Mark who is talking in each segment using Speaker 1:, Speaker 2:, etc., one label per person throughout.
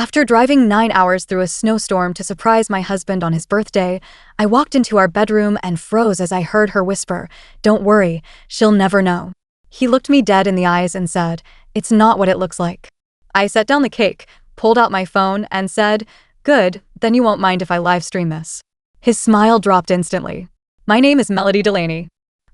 Speaker 1: After driving 9 hours through a snowstorm to surprise my husband on his birthday, I walked into our bedroom and froze as I heard her whisper, "Don't worry, she'll never know." He looked me dead in the eyes and said, "It's not what it looks like." I set down the cake, pulled out my phone, and said, "Good, then you won't mind if I live stream this." His smile dropped instantly. My name is Melody Delaney.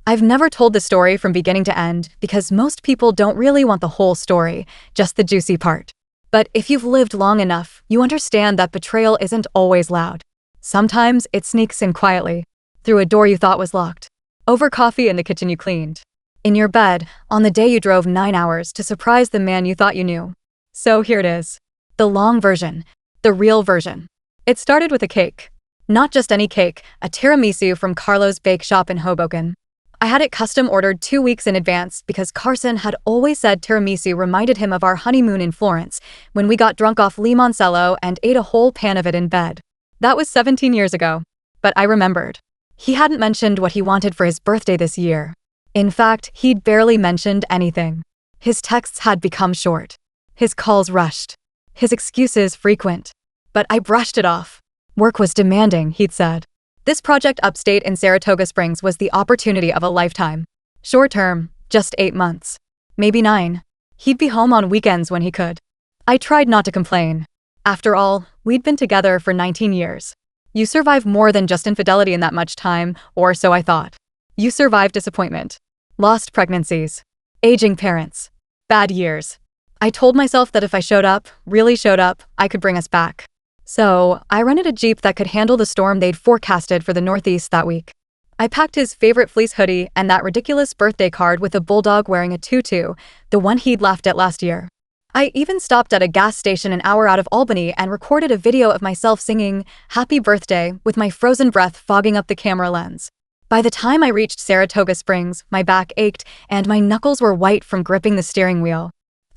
Speaker 1: I've never told the story from beginning to end because most people don't really want the whole story, just the juicy part. But if you've lived long enough, you understand that betrayal isn't always loud. Sometimes it sneaks in quietly, through a door you thought was locked, over coffee in the kitchen you cleaned, in your bed on the day you drove 9 hours to surprise the man you thought you knew. So here it is. The long version. The real version. It started with a cake. Not just any cake, a tiramisu from Carlo's Bake Shop in Hoboken. I had it custom ordered 2 weeks in advance because Carson had always said tiramisu reminded him of our honeymoon in Florence when we got drunk off limoncello and ate a whole pan of it in bed. That was 17 years ago. But I remembered. He hadn't mentioned what he wanted for his birthday this year. In fact, he'd barely mentioned anything. His texts had become short. His calls rushed. His excuses frequent. But I brushed it off. Work was demanding, he'd said. This project upstate in Saratoga Springs was the opportunity of a lifetime. Short term, just 8 months. Maybe 9. He'd be home on weekends when he could. I tried not to complain. After all, we'd been together for 19 years. You survive more than just infidelity in that much time, or so I thought. You survive disappointment. Lost pregnancies. Aging parents. Bad years. I told myself that if I showed up, really showed up, I could bring us back. So, I rented a Jeep that could handle the storm they'd forecasted for the Northeast that week. I packed his favorite fleece hoodie and that ridiculous birthday card with a bulldog wearing a tutu, the one he'd laughed at last year. I even stopped at a gas station an hour out of Albany and recorded a video of myself singing "Happy Birthday" with my frozen breath fogging up the camera lens. By the time I reached Saratoga Springs, my back ached and my knuckles were white from gripping the steering wheel.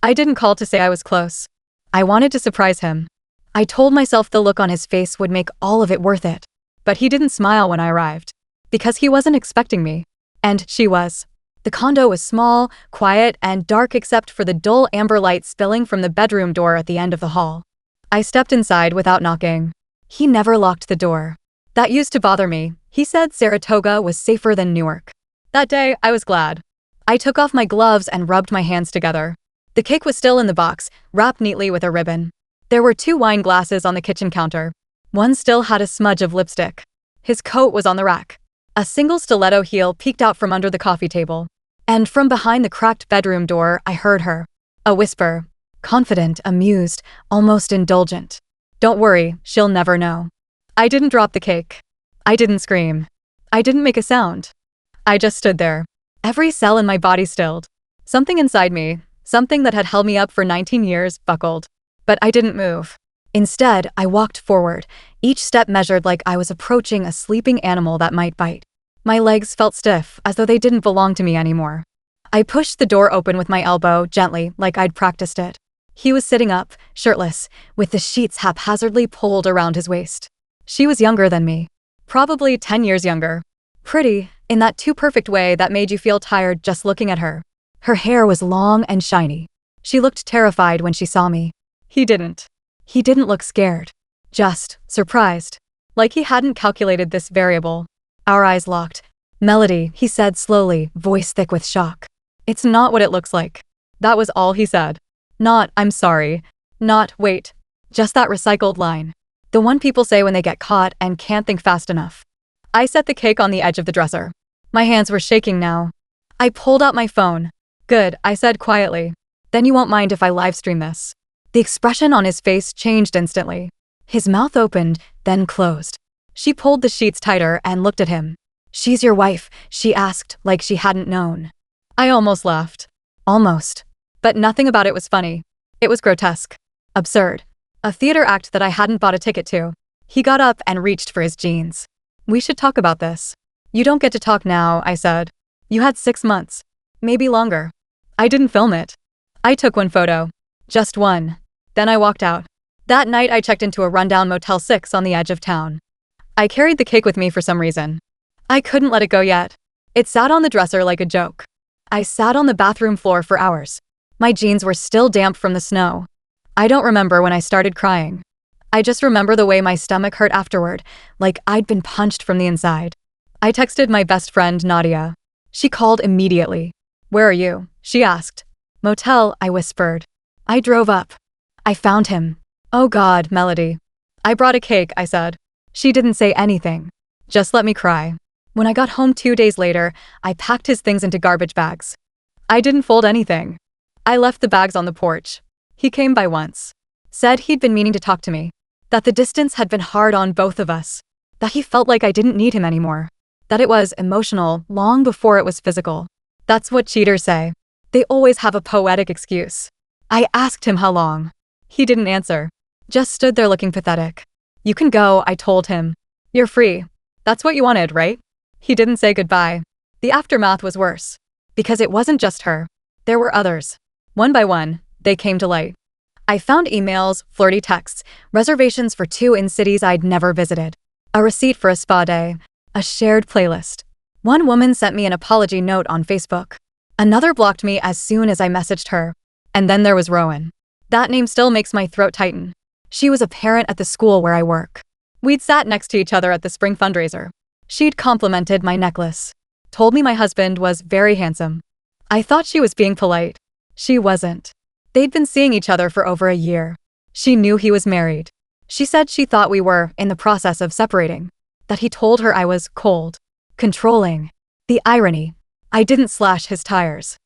Speaker 1: I didn't call to say I was close. I wanted to surprise him. I told myself the look on his face would make all of it worth it. But he didn't smile when I arrived. Because he wasn't expecting me. And she was. The condo was small, quiet, and dark except for the dull amber light spilling from the bedroom door at the end of the hall. I stepped inside without knocking. He never locked the door. That used to bother me. He said Saratoga was safer than Newark. That day, I was glad. I took off my gloves and rubbed my hands together. The cake was still in the box, wrapped neatly with a ribbon. There were 2 wine glasses on the kitchen counter. One still had a smudge of lipstick. His coat was on the rack. A single stiletto heel peeked out from under the coffee table. And from behind the cracked bedroom door, I heard her. A whisper. Confident, amused, almost indulgent. "Don't worry, she'll never know." I didn't drop the cake. I didn't scream. I didn't make a sound. I just stood there. Every cell in my body stilled. Something inside me, something that had held me up for 19 years, buckled. But I didn't move. Instead, I walked forward, each step measured like I was approaching a sleeping animal that might bite. My legs felt stiff, as though they didn't belong to me anymore. I pushed the door open with my elbow, gently, like I'd practiced it. He was sitting up, shirtless, with the sheets haphazardly pulled around his waist. She was younger than me. Probably 10 years younger. Pretty, in that too perfect way that made you feel tired just looking at her. Her hair was long and shiny. She looked terrified when she saw me. He didn't. He didn't look scared. Just surprised. Like he hadn't calculated this variable. Our eyes locked. "Melody," he said slowly, voice thick with shock. "It's not what it looks like." That was all he said. Not, "I'm sorry." Not, "Wait." Just that recycled line. The one people say when they get caught and can't think fast enough. I set the cake on the edge of the dresser. My hands were shaking now. I pulled out my phone. "Good," I said quietly. "Then you won't mind if I live stream this." The expression on his face changed instantly. His mouth opened, then closed. She pulled the sheets tighter and looked at him. "She's your wife," she asked, like she hadn't known. I almost laughed. Almost. But nothing about it was funny. It was grotesque. Absurd. A theater act that I hadn't bought a ticket to. He got up and reached for his jeans. "We should talk about this." "You don't get to talk now," I said. "You had 6 months. Maybe longer." I didn't film it. I took one photo. Just one. Then I walked out. That night I checked into a rundown Motel 6 on the edge of town. I carried the cake with me for some reason. I couldn't let it go yet. It sat on the dresser like a joke. I sat on the bathroom floor for hours. My jeans were still damp from the snow. I don't remember when I started crying. I just remember the way my stomach hurt afterward, like I'd been punched from the inside. I texted my best friend, Nadia. She called immediately. "Where are you?" she asked. "Motel," I whispered. I drove up. I found him. "Oh God, Melody." "I brought a cake," I said. She didn't say anything. Just let me cry. When I got home 2 days later, I packed his things into garbage bags. I didn't fold anything. I left the bags on the porch. He came by once. Said he'd been meaning to talk to me. That the distance had been hard on both of us. That he felt like I didn't need him anymore. That it was emotional long before it was physical. That's what cheaters say. They always have a poetic excuse. I asked him how long. He didn't answer. Just stood there looking pathetic. "You can go," I told him. "You're free. That's what you wanted, right?" He didn't say goodbye. The aftermath was worse. Because it wasn't just her. There were others. One by one, they came to light. I found emails, flirty texts, reservations for 2 in cities I'd never visited. A receipt for a spa day. A shared playlist. One woman sent me an apology note on Facebook. Another blocked me as soon as I messaged her. And then there was Rowan. That name still makes my throat tighten. She was a parent at the school where I work. We'd sat next to each other at the spring fundraiser. She'd complimented my necklace. Told me my husband was very handsome. I thought she was being polite. She wasn't. They'd been seeing each other for over a year. She knew he was married. She said she thought we were in the process of separating. That he told her I was cold. Controlling. The irony. I didn't slash his tires.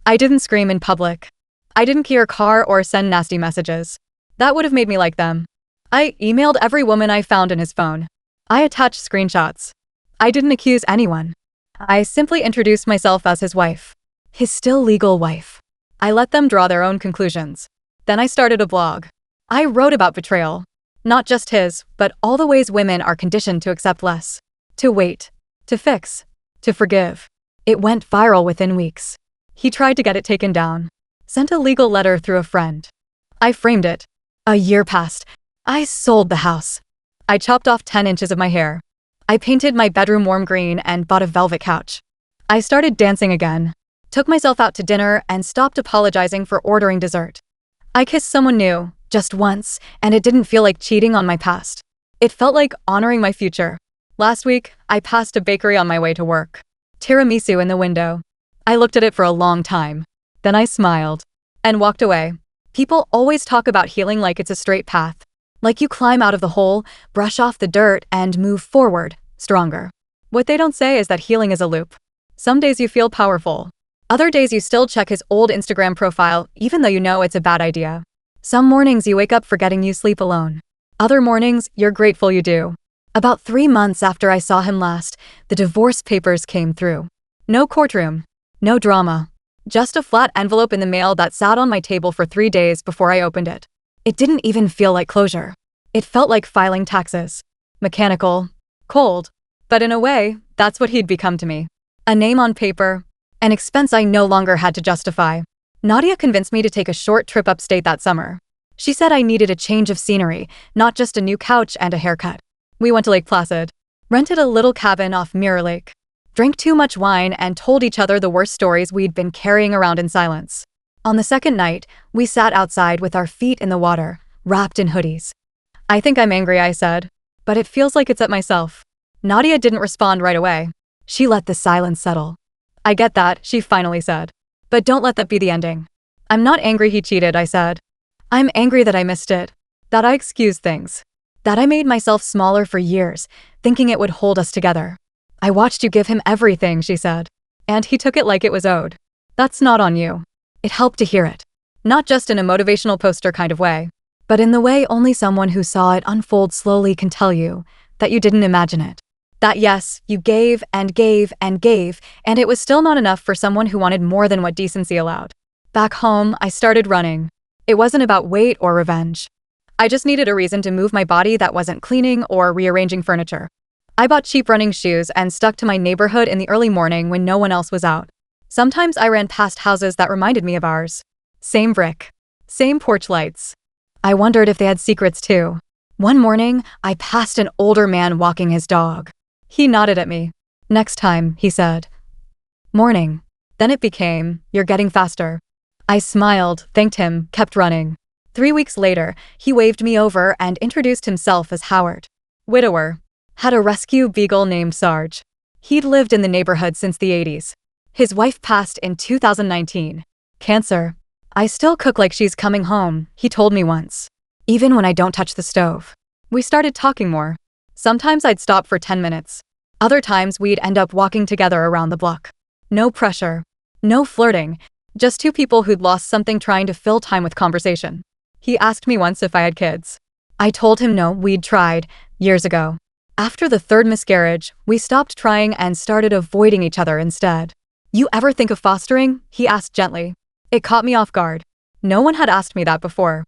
Speaker 1: I didn't scream in public. I didn't key her car or send nasty messages. That would have made me like them. I emailed every woman I found in his phone. I attached screenshots. I didn't accuse anyone. I simply introduced myself as his wife. His still legal wife. I let them draw their own conclusions. Then I started a blog. I wrote about betrayal. Not just his, but all the ways women are conditioned to accept less. To wait. To fix. To forgive. It went viral within weeks. He tried to get it taken down. Sent a legal letter through a friend. I framed it. A year passed. I sold the house. I chopped off 10 inches of my hair. I painted my bedroom warm green and bought a velvet couch. I started dancing again. Took myself out to dinner and stopped apologizing for ordering dessert. I kissed someone new, just once, and it didn't feel like cheating on my past. It felt like honoring my future. Last week, I passed a bakery on my way to work. Tiramisu in the window. I looked at it for a long time. Then I smiled. And walked away. People always talk about healing like it's a straight path. Like you climb out of the hole, brush off the dirt, and move forward, stronger. What they don't say is that healing is a loop. Some days you feel powerful. Other days you still check his old Instagram profile, even though you know it's a bad idea. Some mornings you wake up forgetting you sleep alone. Other mornings, you're grateful you do. About 3 months after I saw him last, the divorce papers came through. No courtroom. No drama. Just a flat envelope in the mail that sat on my table for 3 days before I opened it. It didn't even feel like closure. It felt like filing taxes. Mechanical. Cold. But in a way, that's what he'd become to me. A name on paper. An expense I no longer had to justify. Nadia convinced me to take a short trip upstate that summer. She said I needed a change of scenery, not just a new couch and a haircut. We went to Lake Placid. Rented a little cabin off Mirror Lake. Drank too much wine and told each other the worst stories we'd been carrying around in silence. On the second night, we sat outside with our feet in the water, wrapped in hoodies. "I think I'm angry," I said. "But it feels like it's at myself." Nadia didn't respond right away. She let the silence settle. "I get that," she finally said. "But don't let that be the ending." "I'm not angry he cheated," I said. "I'm angry that I missed it. That I excused things. That I made myself smaller for years, thinking it would hold us together." "I watched you give him everything," she said. "And he took it like it was owed. That's not on you." It helped to hear it. Not just in a motivational poster kind of way, but in the way only someone who saw it unfold slowly can tell you, that you didn't imagine it. That yes, you gave and gave and gave, and it was still not enough for someone who wanted more than what decency allowed. Back home, I started running. It wasn't about weight or revenge. I just needed a reason to move my body that wasn't cleaning or rearranging furniture. I bought cheap running shoes and stuck to my neighborhood in the early morning when no one else was out. Sometimes I ran past houses that reminded me of ours. Same brick. Same porch lights. I wondered if they had secrets too. One morning, I passed an older man walking his dog. He nodded at me. "Next time," he said. "Morning." Then it became, "You're getting faster." I smiled, thanked him, kept running. 3 weeks later, he waved me over and introduced himself as Howard. Widower. Had a rescue beagle named Sarge. He'd lived in the neighborhood since the 80s. His wife passed in 2019. Cancer. I still cook like she's coming home, he told me once. Even when I don't touch the stove. We started talking more. Sometimes I'd stop for 10 minutes. Other times we'd end up walking together around the block. No pressure. No flirting. Just two people who'd lost something trying to fill time with conversation. He asked me once if I had kids. I told him no, we'd tried, years ago. After the third miscarriage, we stopped trying and started avoiding each other instead. You ever think of fostering? He asked gently. It caught me off guard. No one had asked me that before.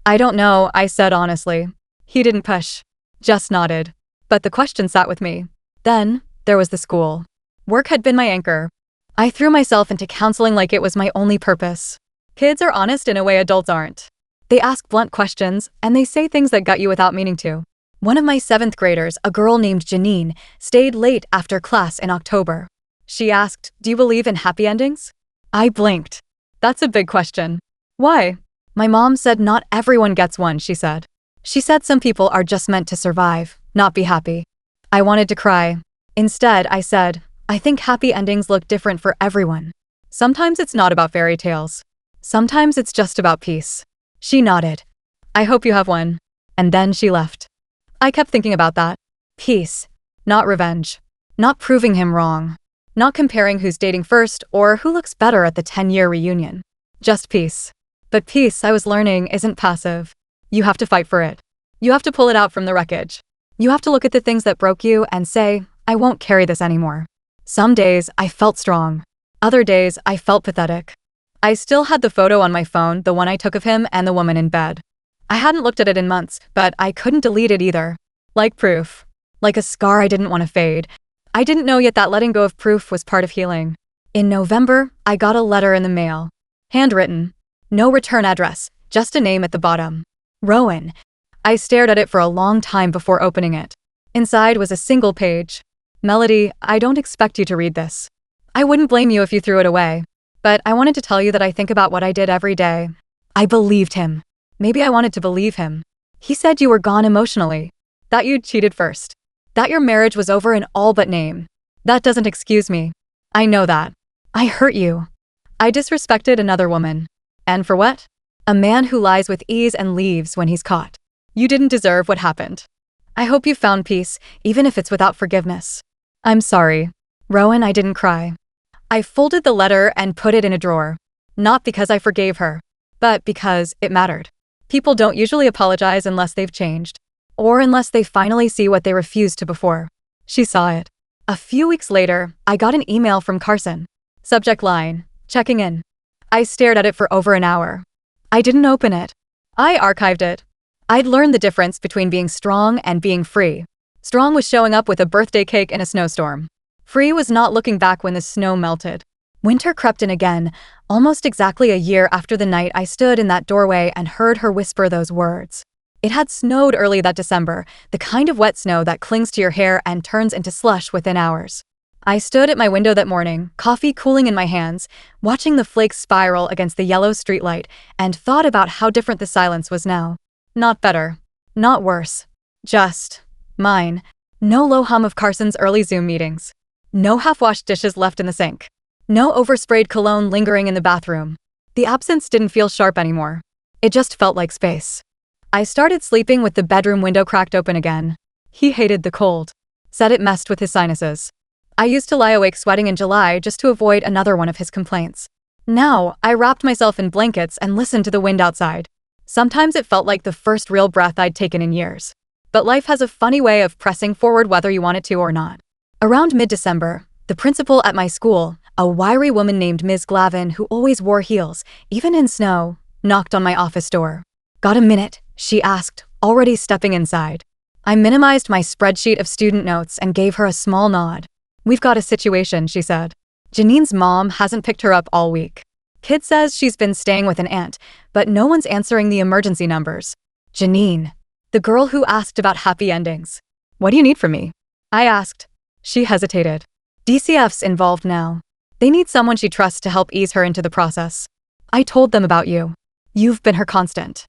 Speaker 1: I don't know, I said honestly. He didn't push. Just nodded. But the question sat with me. Then, there was the school. Work had been my anchor. I threw myself into counseling like it was my only purpose. Kids are honest in a way adults aren't. They ask blunt questions, and they say things that gut you without meaning to. One of my 7th graders, a girl named Janine, stayed late after class in October. She asked, "Do you believe in happy endings?" I blinked. That's a big question. Why? My mom said not everyone gets one, she said. She said some people are just meant to survive, not be happy. I wanted to cry. Instead, I said, I think happy endings look different for everyone. Sometimes it's not about fairy tales. Sometimes it's just about peace. She nodded. I hope you have one. And then she left. I kept thinking about that. Peace. Not revenge. Not proving him wrong. Not comparing who's dating first or who looks better at the 10-year reunion. Just peace. But peace, I was learning, isn't passive. You have to fight for it. You have to pull it out from the wreckage. You have to look at the things that broke you and say, I won't carry this anymore. Some days, I felt strong. Other days, I felt pathetic. I still had the photo on my phone, the one I took of him and the woman in bed. I hadn't looked at it in months, but I couldn't delete it either. Like proof. Like a scar I didn't want to fade. I didn't know yet that letting go of proof was part of healing. In November, I got a letter in the mail. Handwritten. No return address, just a name at the bottom. Rowan. I stared at it for a long time before opening it. Inside was a single page. Melody, I don't expect you to read this. I wouldn't blame you if you threw it away. But I wanted to tell you that I think about what I did every day. I believed him. Maybe I wanted to believe him. He said you were gone emotionally. That you'd cheated first. That your marriage was over in all but name. That doesn't excuse me. I know that. I hurt you. I disrespected another woman. And for what? A man who lies with ease and leaves when he's caught. You didn't deserve what happened. I hope you found peace, even if it's without forgiveness. I'm sorry. Rowan, I didn't cry. I folded the letter and put it in a drawer. Not because I forgave her, but because it mattered. People don't usually apologize unless they've changed. Or unless they finally see what they refused to before. She saw it. A few weeks later, I got an email from Carson. Subject line, checking in. I stared at it for over an hour. I didn't open it. I archived it. I'd learned the difference between being strong and being free. Strong was showing up with a birthday cake in a snowstorm. Free was not looking back when the snow melted. Winter crept in again, almost exactly a year after the night I stood in that doorway and heard her whisper those words. It had snowed early that December, the kind of wet snow that clings to your hair and turns into slush within hours. I stood at my window that morning, coffee cooling in my hands, watching the flakes spiral against the yellow streetlight, and thought about how different the silence was now. Not better. Not worse. Just mine. No low hum of Carson's early Zoom meetings. No half-washed dishes left in the sink. No oversprayed cologne lingering in the bathroom. The absence didn't feel sharp anymore. It just felt like space. I started sleeping with the bedroom window cracked open again. He hated the cold. Said it messed with his sinuses. I used to lie awake sweating in July just to avoid another one of his complaints. Now, I wrapped myself in blankets and listened to the wind outside. Sometimes it felt like the first real breath I'd taken in years. But life has a funny way of pressing forward whether you want it to or not. Around mid-December, the principal at my school, a wiry woman named Ms. Glavin who always wore heels, even in snow, knocked on my office door. Got a minute? She asked, already stepping inside. I minimized my spreadsheet of student notes and gave her a small nod. We've got a situation, she said. Janine's mom hasn't picked her up all week. Kid says she's been staying with an aunt, but no one's answering the emergency numbers. Janine. The girl who asked about happy endings. What do you need from me? I asked. She hesitated. DCF's involved now. They need someone she trusts to help ease her into the process. I told them about you. You've been her constant.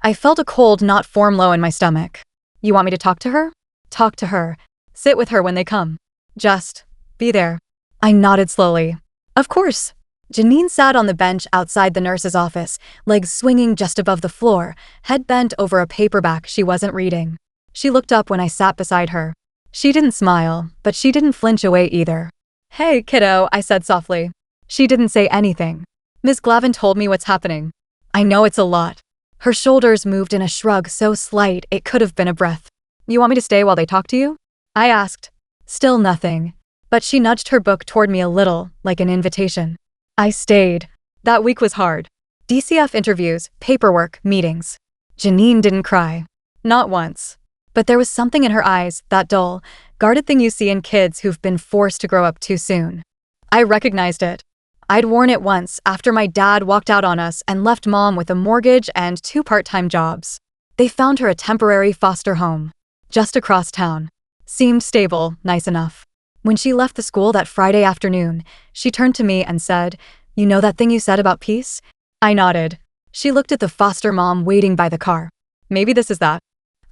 Speaker 1: I felt a cold knot form low in my stomach. You want me to talk to her? Talk to her. Sit with her when they come. Just be there. I nodded slowly. Of course. Janine sat on the bench outside the nurse's office, legs swinging just above the floor, head bent over a paperback she wasn't reading. She looked up when I sat beside her. She didn't smile, but she didn't flinch away either. Hey, kiddo, I said softly. She didn't say anything. Ms. Glavin told me what's happening. I know it's a lot. Her shoulders moved in a shrug so slight it could have been a breath. You want me to stay while they talk to you? I asked. Still nothing. But she nudged her book toward me a little, like an invitation. I stayed. That week was hard. DCF interviews, paperwork, meetings. Janine didn't cry. Not once. But there was something in her eyes, that dull, guarded thing you see in kids who've been forced to grow up too soon. I recognized it. I'd worn it once after my dad walked out on us and left mom with a mortgage and 2 part-time jobs. They found her a temporary foster home. Just across town. Seemed stable, nice enough. When she left the school that Friday afternoon, she turned to me and said, "You know that thing you said about peace?" I nodded. She looked at the foster mom waiting by the car. Maybe this is that.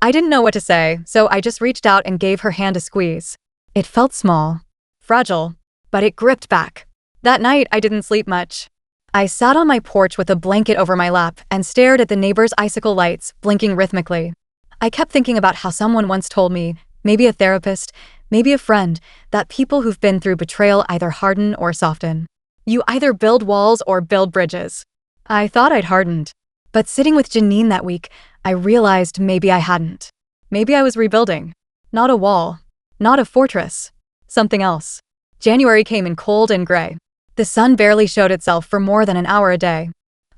Speaker 1: I didn't know what to say, so I just reached out and gave her hand a squeeze. It felt small. Fragile. But it gripped back. That night, I didn't sleep much. I sat on my porch with a blanket over my lap and stared at the neighbor's icicle lights, blinking rhythmically. I kept thinking about how someone once told me, maybe a therapist, maybe a friend, that people who've been through betrayal either harden or soften. You either build walls or build bridges. I thought I'd hardened. But sitting with Janine that week, I realized maybe I hadn't. Maybe I was rebuilding. Not a wall. Not a fortress. Something else. January came in cold and gray. The sun barely showed itself for more than an hour a day.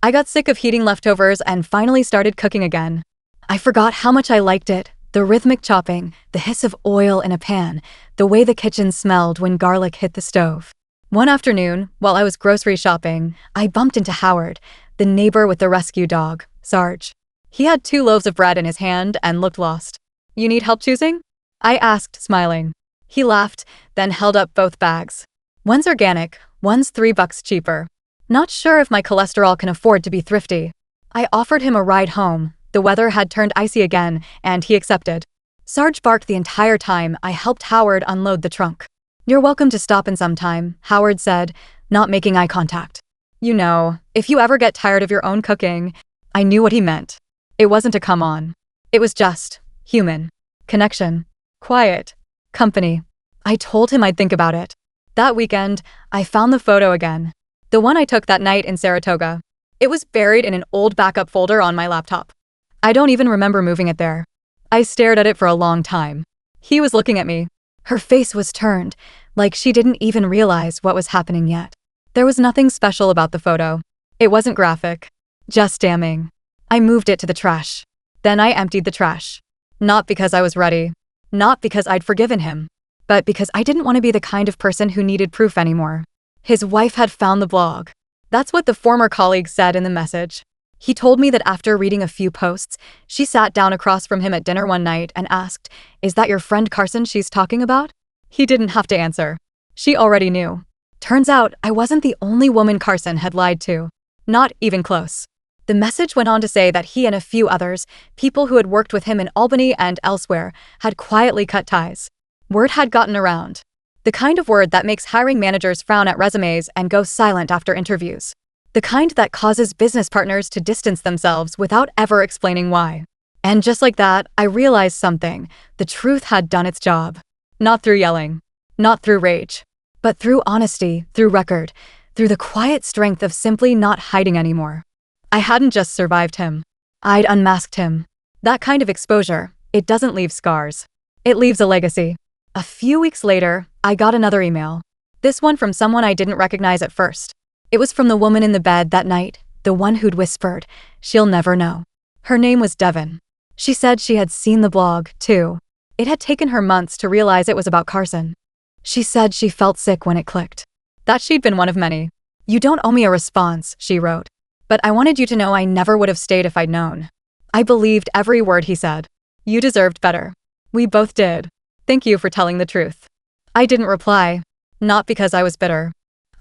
Speaker 1: I got sick of heating leftovers and finally started cooking again. I forgot how much I liked it. The rhythmic chopping, the hiss of oil in a pan, the way the kitchen smelled when garlic hit the stove. One afternoon, while I was grocery shopping, I bumped into Howard, the neighbor with the rescue dog, Sarge. He had 2 loaves of bread in his hand and looked lost. You need help choosing? I asked, smiling. He laughed, then held up both bags. One's organic, one's $3 cheaper. Not sure if my cholesterol can afford to be thrifty. I offered him a ride home. The weather had turned icy again, and he accepted. Sarge barked the entire time I helped Howard unload the trunk. You're welcome to stop in sometime, Howard said, not making eye contact. You know, if you ever get tired of your own cooking. I knew what he meant. It wasn't a come on. It was just human. Connection. Quiet. Company. I told him I'd think about it. That weekend, I found the photo again. The one I took that night in Saratoga. It was buried in an old backup folder on my laptop. I don't even remember moving it there. I stared at it for a long time. He was looking at me. Her face was turned, like she didn't even realize what was happening yet. There was nothing special about the photo. It wasn't graphic. Just damning. I moved it to the trash. Then I emptied the trash. Not because I was ready. Not because I'd forgiven him. But because I didn't want to be the kind of person who needed proof anymore. His wife had found the blog. That's what the former colleague said in the message. He told me that after reading a few posts, she sat down across from him at dinner one night and asked, "Is that your friend Carson she's talking about?" He didn't have to answer. She already knew. Turns out I wasn't the only woman Carson had lied to. Not even close. The message went on to say that he and a few others, people who had worked with him in Albany and elsewhere, had quietly cut ties. Word had gotten around. The kind of word that makes hiring managers frown at resumes and go silent after interviews. The kind that causes business partners to distance themselves without ever explaining why. And just like that, I realized something. The truth had done its job. Not through yelling. Not through rage. But through honesty, through record, through the quiet strength of simply not hiding anymore. I hadn't just survived him. I'd unmasked him. That kind of exposure, it doesn't leave scars. It leaves a legacy. A few weeks later, I got another email. This one from someone I didn't recognize at first. It was from the woman in the bed that night, the one who'd whispered, "She'll never know." Her name was Devon. She said she had seen the blog, too. It had taken her months to realize it was about Carson. She said she felt sick when it clicked. That she'd been one of many. "You don't owe me a response," she wrote. "But I wanted you to know I never would have stayed if I'd known." I believed every word he said. "You deserved better." We both did. "Thank you for telling the truth." I didn't reply. Not because I was bitter.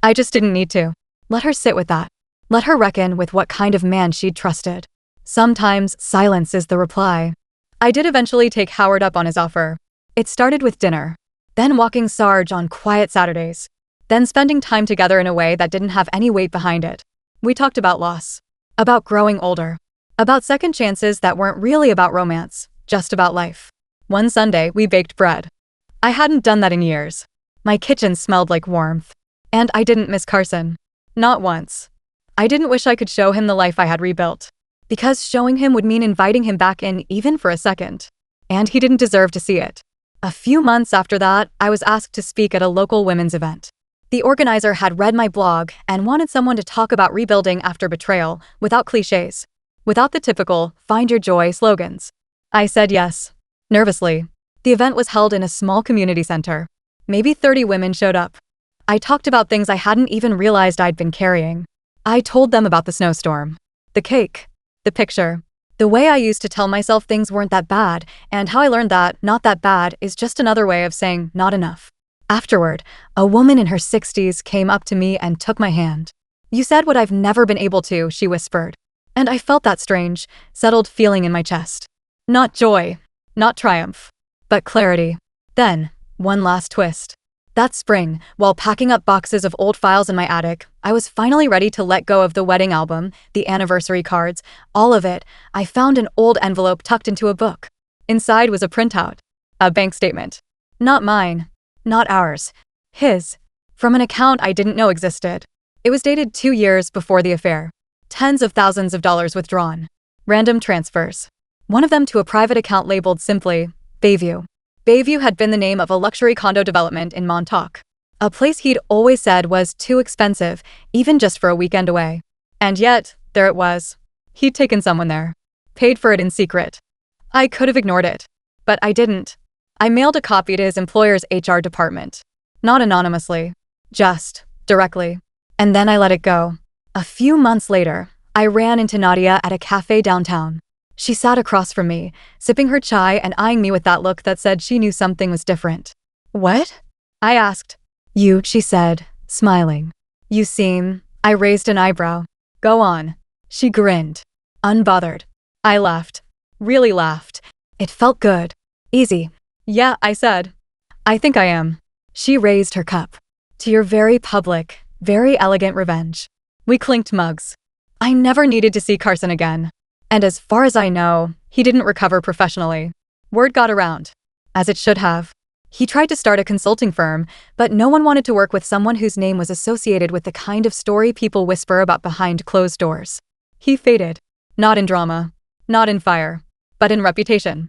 Speaker 1: I just didn't need to. Let her sit with that. Let her reckon with what kind of man she'd trusted. Sometimes silence is the reply. I did eventually take Howard up on his offer. It started with dinner, then walking Sarge on quiet Saturdays, then spending time together in a way that didn't have any weight behind it. We talked about loss, about growing older, about second chances that weren't really about romance, just about life. One Sunday, we baked bread. I hadn't done that in years. My kitchen smelled like warmth. And I didn't miss Carson. Not once. I didn't wish I could show him the life I had rebuilt. Because showing him would mean inviting him back in even for a second. And he didn't deserve to see it. A few months after that, I was asked to speak at a local women's event. The organizer had read my blog and wanted someone to talk about rebuilding after betrayal, without cliches, without the typical "find your joy" slogans. I said yes. Nervously. The event was held in a small community center. Maybe 30 women showed up. I talked about things I hadn't even realized I'd been carrying. I told them about the snowstorm, the cake, the picture, the way I used to tell myself things weren't that bad, and how I learned that not that bad is just another way of saying not enough. Afterward, a woman in her 60s came up to me and took my hand. "You said what I've never been able to," she whispered. And I felt that strange, settled feeling in my chest. Not joy, not triumph, but clarity. Then, one last twist. That spring, while packing up boxes of old files in my attic, I was finally ready to let go of the wedding album, the anniversary cards, all of it. I found an old envelope tucked into a book. Inside was a printout, a bank statement. Not mine, not ours, his, from an account I didn't know existed. It was dated 2 years before the affair. Tens of thousands of dollars withdrawn. Random transfers. One of them to a private account labeled simply, Bayview. Bayview had been the name of a luxury condo development in Montauk. A place he'd always said was too expensive, even just for a weekend away. And yet, there it was. He'd taken someone there. Paid for it in secret. I could have ignored it. But I didn't. I mailed a copy to his employer's HR department. Not anonymously. Just, directly. And then I let it go. A few months later, I ran into Nadia at a cafe downtown. She sat across from me, sipping her chai and eyeing me with that look that said she knew something was different. "What?" I asked. "You," she said, smiling. "You seem..." I raised an eyebrow. "Go on." She grinned. Unbothered. I laughed. Really laughed. It felt good. Easy. "Yeah," I said. "I think I am." She raised her cup. "To your very public, very elegant revenge." We clinked mugs. I never needed to see Carson again. And as far as I know, he didn't recover professionally. Word got around. As it should have. He tried to start a consulting firm, but no one wanted to work with someone whose name was associated with the kind of story people whisper about behind closed doors. He faded. Not in drama. Not in fire. But in reputation.